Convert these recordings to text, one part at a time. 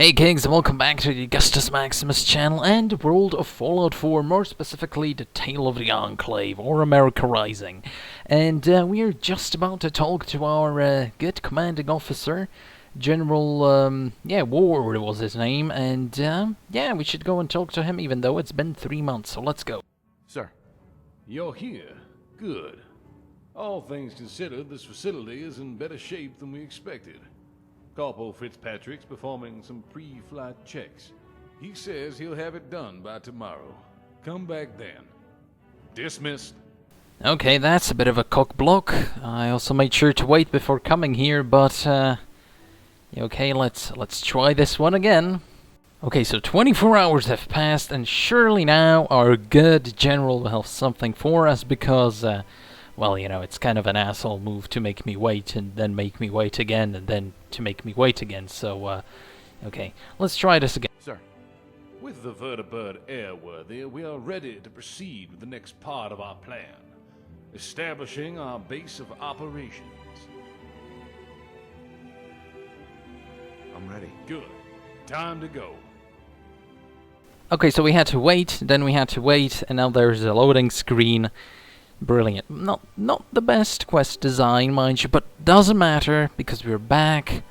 Hey Kings, and welcome back to the Augustus Maximus channel and the world of Fallout 4, more specifically the Tale of the Enclave, or America Rising. And we are just about to talk to our good commanding officer, General, Ward was his name, and yeah, we should go and talk to him even though it's been 3 months, so let's go. Sir, you're here. Good. All things considered, this facility is in better shape than we expected. Corporal Fitzpatrick's performing some pre-flight checks. He says he'll have it done by tomorrow. Come back then. Dismissed. Okay, that's a bit of a cock block. I also made sure to wait before coming here, but okay, let's try this one again. Okay, so 24 hours have passed, and surely now our good general will have something for us, because well, you know, it's kind of an asshole move to make me wait and then make me wait again and then to make me wait again. So, okay, let's try this again. Sir, with the Vtuber airworthy, we are ready to proceed with the next part of our plan, establishing our base of operations. I'm ready. Good. Time to go. Okay, so we had to wait, then we had to wait, and now there's a loading screen. Brilliant. Not the best quest design, mind you, but doesn't matter, because we're back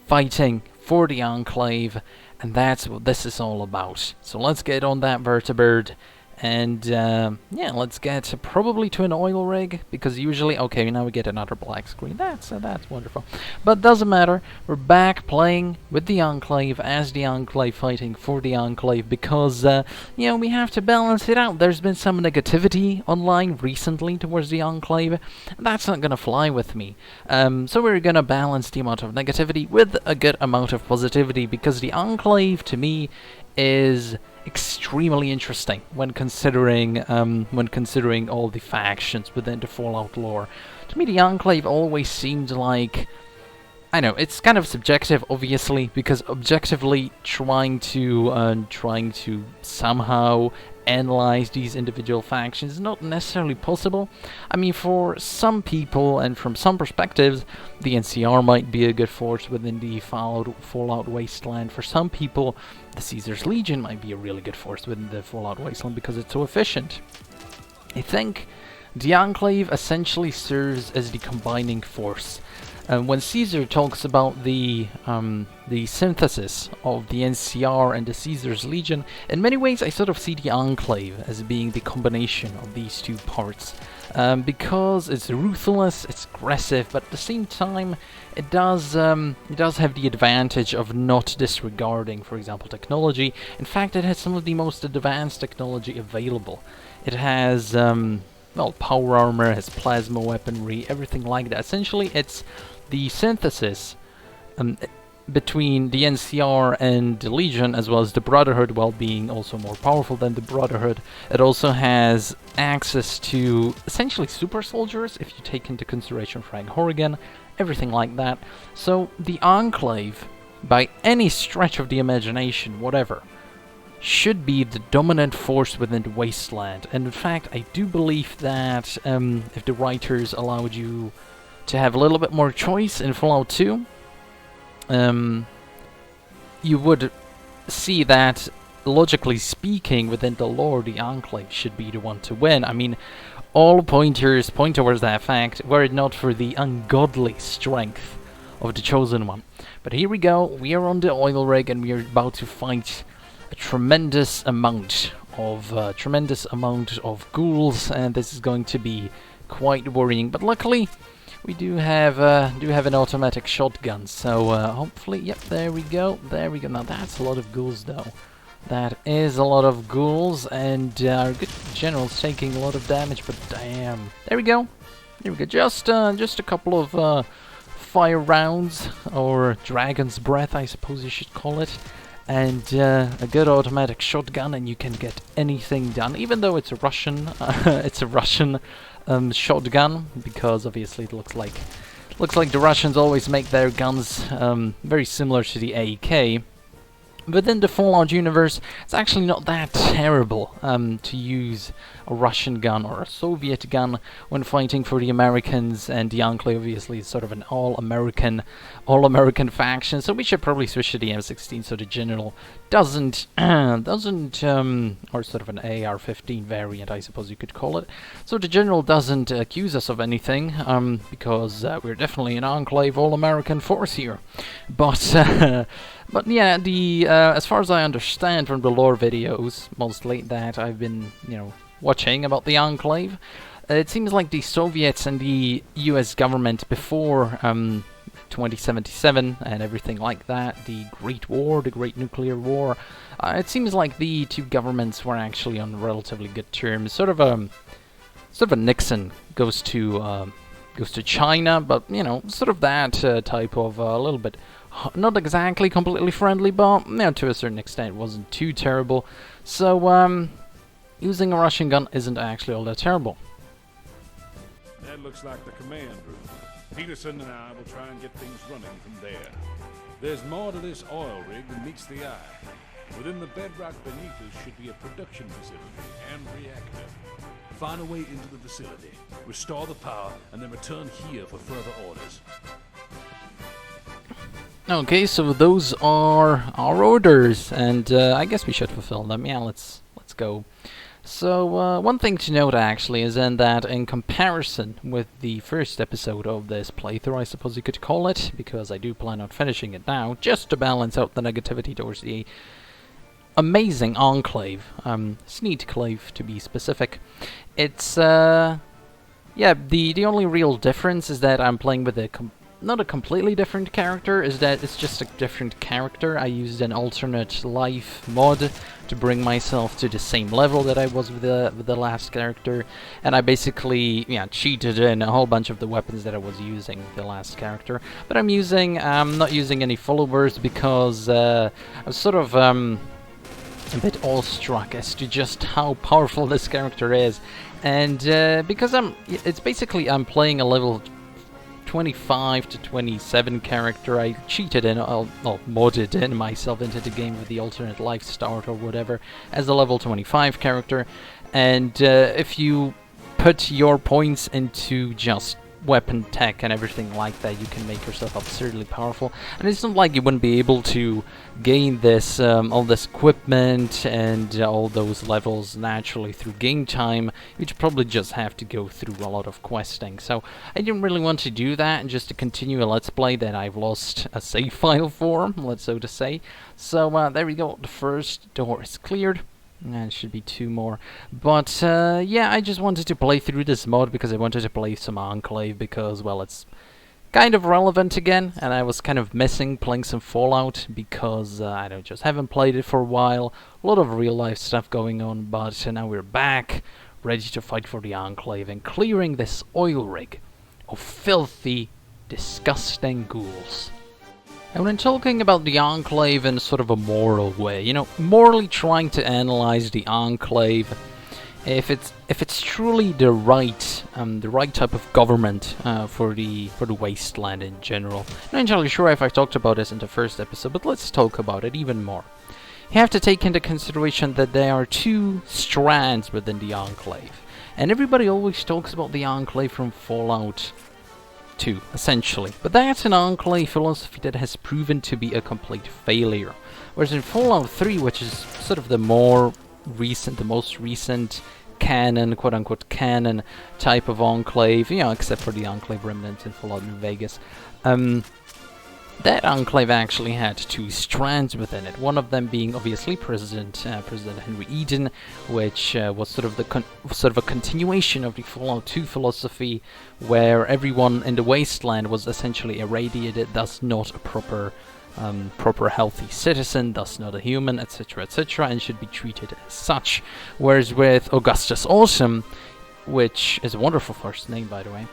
fighting for the Enclave, and that's what this is all about. So let's get on that Vtuber, and yeah, let's get probably to an oil rig, because usually, okay, now we get another black screen. That's wonderful. But doesn't matter. We're back playing with the Enclave, as the Enclave, fighting for the Enclave, because you know, we have to balance it out. There's been some negativity online recently towards the Enclave. That's not gonna fly with me. So we're gonna balance the amount of negativity with a good amount of positivity, because the Enclave, to me, is extremely interesting when considering all the factions within the Fallout lore. To me, the Enclave always seemed like, I know, it's kind of subjective, obviously, because objectively trying to somehow analyze these individual factions is not necessarily possible. I mean, for some people and from some perspectives, the NCR might be a good force within the Fallout Wasteland. For some people, the Caesar's Legion might be a really good force within the Fallout Wasteland because it's so efficient. I think the Enclave essentially serves as the combining force. When Caesar talks about the synthesis of the NCR and the Caesar's Legion, in many ways I sort of see the Enclave as being the combination of these two parts, because it's ruthless, it's aggressive, but at the same time it does have the advantage of not disregarding, for example, technology. In fact, it has some of the most advanced technology available. It has well, power armor, has plasma weaponry, everything like that. Essentially, it's the synthesis between the NCR and the Legion, as well as the Brotherhood, while being also more powerful than the Brotherhood. It also has access to essentially super soldiers, if you take into consideration Frank Horrigan, everything like that. So the Enclave, by any stretch of the imagination, whatever, should be the dominant force within the Wasteland. And in fact, I do believe that if the writers allowed you to have a little bit more choice in Fallout 2, you would see that, logically speaking, within the lore, the Enclave should be the one to win. I mean, all pointers point towards that fact, were it not for the ungodly strength of the Chosen One. But here we go, we are on the oil rig, and we are about to fight a tremendous amount of ghouls, and this is going to be quite worrying. But luckily, we do have an automatic shotgun, so hopefully, yep, there we go. Now that's a lot of ghouls, though. That is a lot of ghouls, and our good general's taking a lot of damage. But damn, there we go. Just a couple of fire rounds, or dragon's breath, I suppose you should call it. And a good automatic shotgun, and you can get anything done, even though it's a Russian shotgun, because obviously it looks like the Russians always make their guns very similar to the AK, within the Fallout universe, it's actually not that terrible to use a Russian gun or a Soviet gun when fighting for the Americans, and the Enclave obviously is sort of an all-American faction, so we should probably switch to the M16 so the general doesn't, or sort of an AR-15 variant, I suppose you could call it, so the general doesn't accuse us of anything, because we're definitely an Enclave all-American force here. But yeah, as far as I understand from the lore videos, mostly, that I've been, watching about the Enclave, it seems like the Soviets and the US government before 2077 and everything like that, the Great War, the Great Nuclear War, it seems like the two governments were actually on relatively good terms. Sort of a Nixon goes to China, but sort of that type of a little bit, not exactly completely friendly, but to a certain extent it wasn't too terrible. So using a Russian gun isn't actually all that terrible. That looks like the command room. Peterson and I will try and get things running from there. There's more to this oil rig than meets the eye. Within the bedrock beneath us should be a production facility and reactor. Find a way into the facility, restore the power, and then return here for further orders. Okay, so those are our orders, and I guess we should fulfill them. Yeah, let's go. So one thing to note actually is then that in comparison with the first episode of this playthrough, I suppose you could call it, because I do plan on finishing it now, just to balance out the negativity towards the amazing Enclave, Sneedclave to be specific. It's yeah, the only real difference is that I'm playing with not a completely different character, is that it's just a different character. I used an alternate life mod to bring myself to the same level that I was with the last character, and I basically cheated in a whole bunch of the weapons that I was using with the last character. But I'm not using any followers because I was sort of a bit awestruck as to just how powerful this character is, and because it's basically I'm playing a level 25 to 27 character. I cheated in, modded in myself into the game with the alternate life start or whatever as a level 25 character, and if you put your points into just weapon tech and everything like that, you can make yourself absurdly powerful. And it's not like you wouldn't be able to gain this all this equipment and all those levels naturally through game time. You'd probably just have to go through a lot of questing. So I didn't really want to do that, and just to continue a let's play that I've lost a save file for, so to say. So there we go, the first door is cleared. And it should be 2 more. But yeah, I just wanted to play through this mod because I wanted to play some Enclave because, well, it's kind of relevant again, and I was kind of missing playing some Fallout because I just haven't played it for a while. A lot of real life stuff going on, but now we're back, ready to fight for the Enclave and clearing this oil rig of filthy, disgusting ghouls. And when talking about the Enclave in sort of a moral way, morally trying to analyze the Enclave, if it's truly the right type of government for the wasteland in general. I'm not entirely sure if I talked about this in the first episode, but let's talk about it even more. You have to take into consideration that there are 2 strands within the Enclave, and everybody always talks about the Enclave from Fallout 2, essentially. But that's an Enclave philosophy that has proven to be a complete failure. Whereas in Fallout 3, which is sort of the most recent canon, quote-unquote canon type of Enclave, except for the Enclave remnants in Fallout New Vegas, that Enclave actually had 2 strands within it. One of them being obviously President Henry Eden, which was sort of a continuation of the Fallout 2 philosophy, where everyone in the wasteland was essentially irradiated, thus not a proper healthy citizen, thus not a human, etc., etc., and should be treated as such. Whereas with Augustus Awesome, which is a wonderful first name, by the way,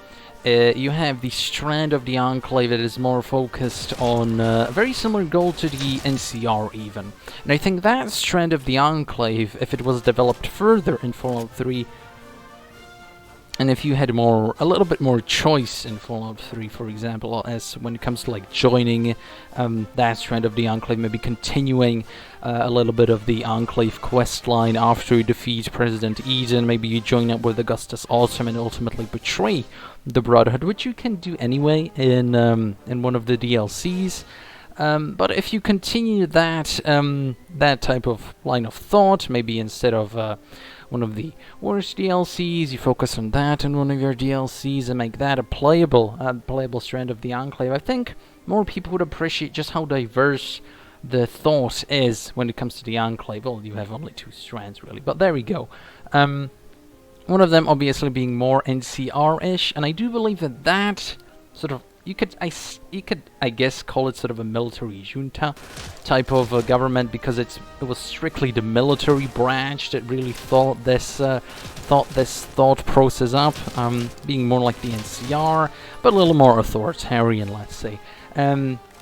you have the strand of the Enclave that is more focused on a very similar goal to the NCR even. And I think that strand of the Enclave, if it was developed further in Fallout 3, And if you had a little bit more choice in Fallout 3, for example, as when it comes to like joining that strand of the Enclave, maybe continuing a little bit of the Enclave quest line after you defeat President Eden, maybe you join up with Augustus Autumn and ultimately betray the Brotherhood, which you can do anyway in one of the DLCs. But if you continue that that type of line of thought, maybe instead of one of the worst DLCs, you focus on that in one of your DLCs and make that a playable strand of the Enclave, I think more people would appreciate just how diverse the thought is when it comes to the Enclave. Well, you have only 2 strands really, but there we go. One of them obviously being more NCR-ish, and I do believe that sort of you could I guess call it sort of a military junta type of government, because it was strictly the military branch that really thought this thought process up, being more like the NCR, but a little more authoritarian, let's say.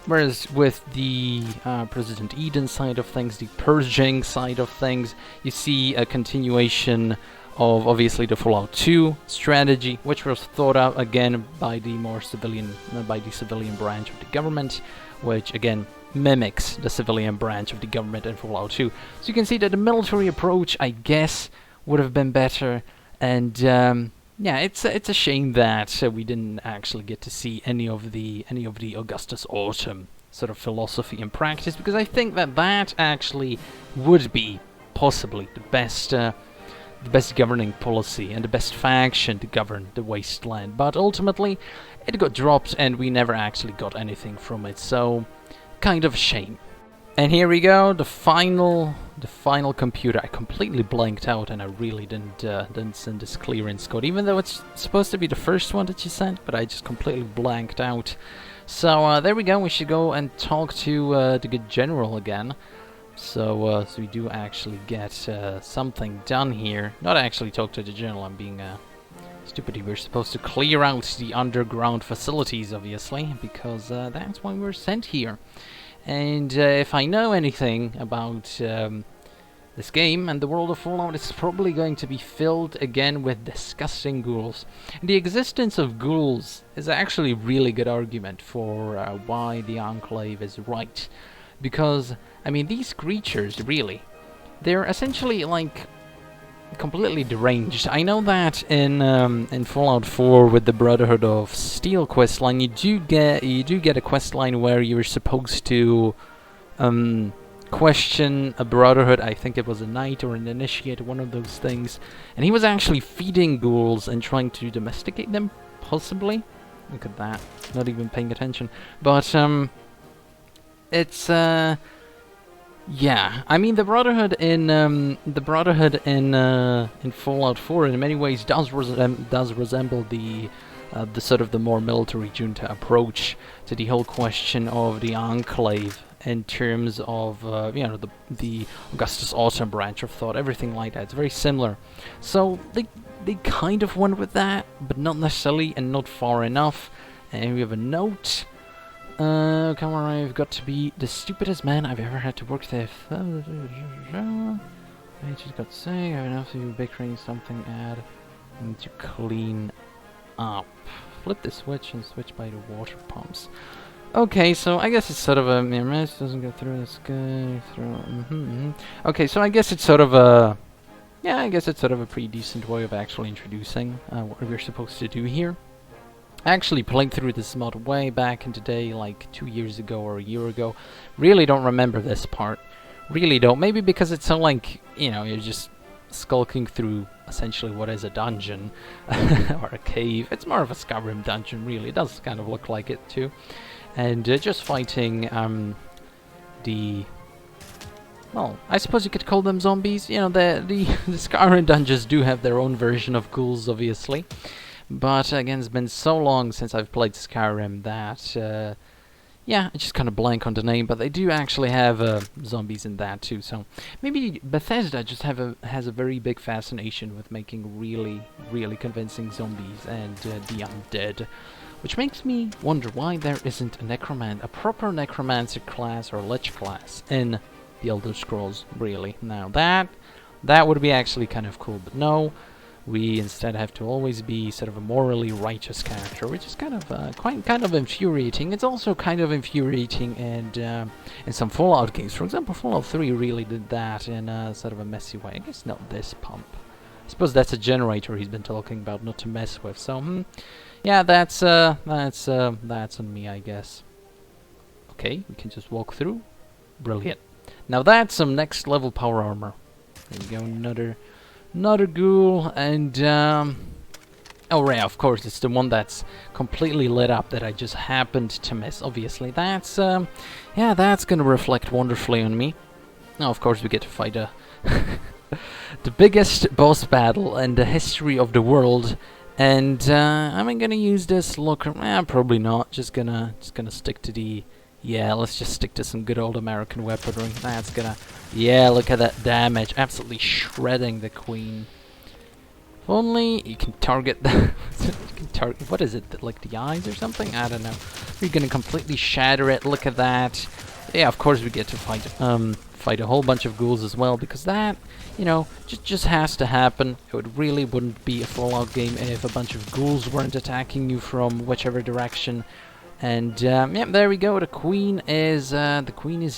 Whereas with the President Eden side of things, the purging side of things, you see a continuation of obviously the Fallout 2 strategy, which was thought out again by the more civilian branch of the government, which again mimics the civilian branch of the government in Fallout 2. So you can see that the military approach, I guess, would have been better, and yeah, it's a shame that we didn't actually get to see any of the Augustus Autumn sort of philosophy in practice, because I think that actually would be possibly the best governing policy and the best faction to govern the wasteland. But ultimately, it got dropped and we never actually got anything from it, so kind of a shame. And here we go, the final computer. I completely blanked out and I really didn't send this clearance code, even though it's supposed to be the first one that you sent, but I just completely blanked out. So there we go, we should go and talk to the good general again. So we do actually get something done here. Not actually talk to the general, I'm being stupid. We're supposed to clear out the underground facilities, obviously, because that's why we're sent here. And if I know anything about this game and the world of Fallout, it's probably going to be filled again with disgusting ghouls. And the existence of ghouls is actually a really good argument for why the Enclave is right. Because, I mean, these creatures, really, they're essentially, like, completely deranged. I know that in Fallout 4 with the Brotherhood of Steel questline, you do get a questline where you're supposed to question a Brotherhood. I think it was a knight or an initiate, one of those things, and he was actually feeding ghouls and trying to domesticate them, possibly. Look at that, not even paying attention. But it's yeah, I mean the Brotherhood in Fallout 4 in many ways does resemble the sort of the more military junta approach to the whole question of the Enclave in terms of you know, the Augustus Autumn branch of thought, everything like that. It's very similar. So they kind of went with that, but not necessarily and not far enough. And we have a note. Come on, I've got to be the stupidest man I've ever had to work with. I just got sick. I have enough to be bickering something. Add to clean up. Flip the switch and switch by the water pumps. Okay, so I guess it's sort of a mess. Doesn't go through this guy. Okay, so I guess it's sort of a I guess it's sort of a pretty decent way of actually introducing what we're supposed to do here. I actually played through this mod way back in the day, like 2 years ago or a year ago. Really don't remember this part. Really don't. Maybe because it's so, like, you know, you're just skulking through essentially what is a dungeon or a cave. It's more of a Skyrim dungeon, really. It does kind of look like it too. And just fighting well, I suppose you could call them zombies. You know, the Skyrim dungeons do have their own version of ghouls, obviously. But again, it's been so long since I've played Skyrim that, yeah, I just kind of blank on the name. But they do actually have zombies in that too. So maybe Bethesda just has a very big fascination with making really, really convincing zombies and the undead. Which makes me wonder why there isn't a proper necromancer class or lich class in the Elder Scrolls, really. Now that would be actually kind of cool, but no. We instead have to always be sort of a morally righteous character, which is kind of kind of infuriating. It's also kind of infuriating in some Fallout games. For example, Fallout 3 really did that in sort of a messy way. I guess not this pump. I suppose that's a generator he's been talking about, not to mess with. So, yeah, that's on me, I guess. Okay, we can just walk through. Brilliant. Now that's some next level power armor. There we go, another ghoul, and oh yeah, of course, it's the one that's completely lit up that I just happened to miss. Obviously, that's yeah, that's gonna reflect wonderfully on me. Now, of course, we get to fight the biggest boss battle in the history of the world, and am I gonna use this looker? Probably not. Just gonna stick to the. Yeah, let's just stick to some good old American weaponry. That's gonna... Yeah, look at that damage. Absolutely shredding the queen. If only you can target the... you can target... What is it? Like the eyes or something? I don't know. We're gonna completely shatter it. Look at that. Yeah, of course we get to fight a whole bunch of ghouls as well, because that, you know, just has to happen. It really wouldn't be a Fallout game if a bunch of ghouls weren't attacking you from whichever direction. And yeah, there we go. The queen is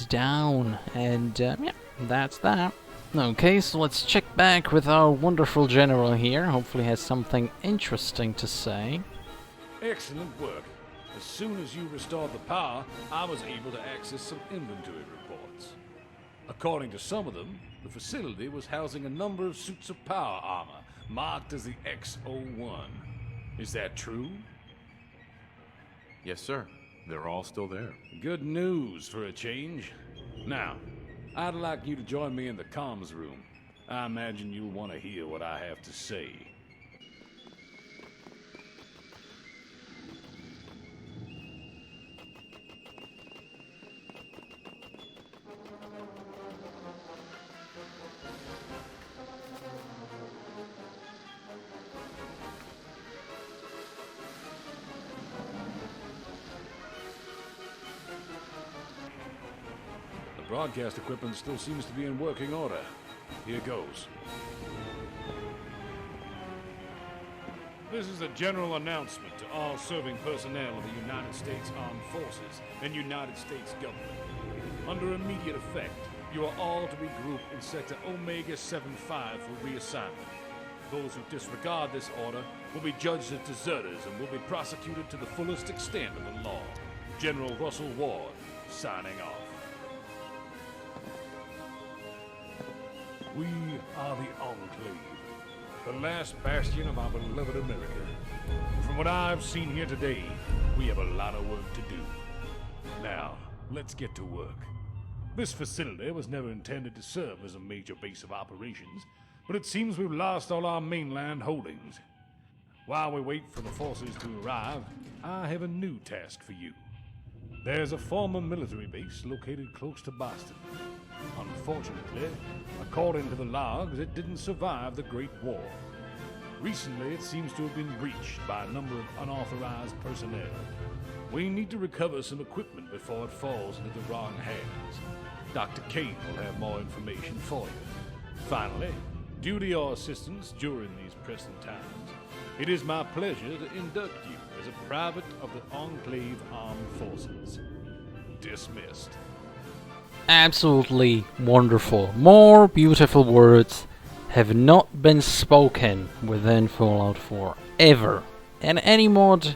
down, and yeah, that's that. Okay, so let's check back with our wonderful general here. Hopefully, he has something interesting to say. Excellent work. As soon as you restored the power, I was able to access some inventory reports. According to some of them, the facility was housing a number of suits of power armor marked as the X-01. Is that true? Yes, sir. They're all still there. Good news for a change. Now, I'd like you to join me in the comms room. I imagine you'll want to hear what I have to say. Broadcast equipment still seems to be in working order. Here goes. This is a general announcement to all serving personnel of the United States Armed Forces and United States government. Under immediate effect, you are all to be grouped in Sector Omega 75 for reassignment. Those who disregard this order will be judged as deserters and will be prosecuted to the fullest extent of the law. General Russell Ward, signing off. We are the Enclave, the last bastion of our beloved America. From what I've seen here today, we have a lot of work to do. Now, let's get to work. This facility was never intended to serve as a major base of operations, but it seems we've lost all our mainland holdings. While we wait for the forces to arrive, I have a new task for you. There's a former military base located close to Boston. Unfortunately, according to the logs, it didn't survive the Great War. Recently, it seems to have been breached by a number of unauthorized personnel. We need to recover some equipment before it falls into the wrong hands. Dr. Kane will have more information for you. Finally, due to your assistance during these pressing times, it is my pleasure to induct you as a private of the Enclave Armed Forces. Dismissed. Absolutely wonderful. More beautiful words have not been spoken within Fallout 4 ever. In any mod,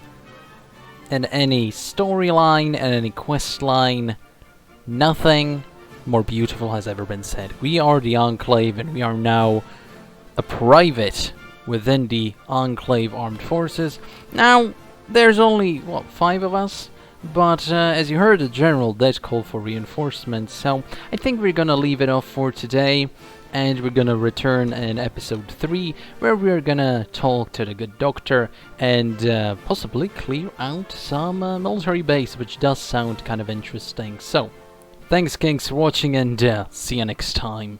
in any storyline, in any quest line, nothing more beautiful has ever been said. We are the Enclave, and we are now a private within the Enclave Armed Forces. Now, there's only, what, 5 of us? But as you heard, the general did call for reinforcements, so I think we're gonna leave it off for today, and we're gonna return in episode 3, where we're gonna talk to the good doctor and possibly clear out some military base, which does sound kind of interesting. So, thanks Kings for watching, and see you next time.